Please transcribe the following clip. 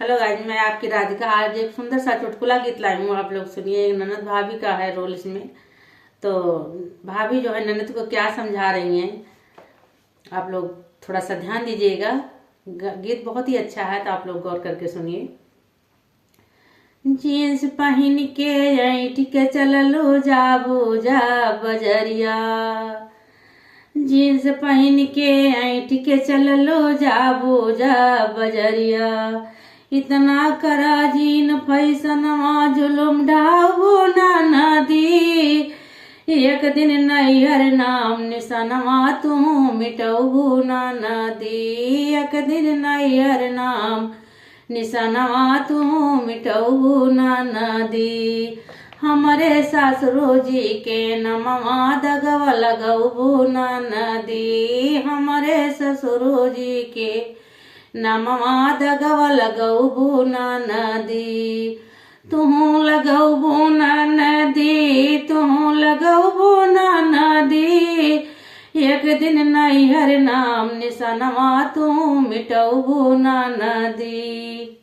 Hello guys, मैं आपकी राधिका। आज एक सुंदर सा चुटकुला गीत लाई हूँ, आप लोग सुनिए। एक ननद भाभी का है रोल इसमें। तो भाभी जो है ननद को क्या समझा रही हैं, आप लोग थोड़ा सा ध्यान दीजिएगा। गीत बहुत ही अच्छा है, तो आप लोग गौर करके सुनिए। जीन्स पहन के ऐठ के चललो जाबो जा बजरिया, जीन्स पहन के ऐठ के चललो जाबो जा बजरिया, इतना करा जीन फैसनवा जुलुम ढाबो ना नदी, एक दिन नैहर नाम निशानवा तू मिटबू ना नदी, एक दिन नैहर नाम निशानवा तू मिटबू ना नदी, हमरे सासुरो जी के नमवा दगवा लगबू ना नदी, हमरे ससुरो जी के नमवा दगवा लगबू ना नदी, तुहू लगबू ना नदी, तुहू लगबू ना नदी, एक दिन नैहर नाम निशानवा तू मिटबू ना नदी।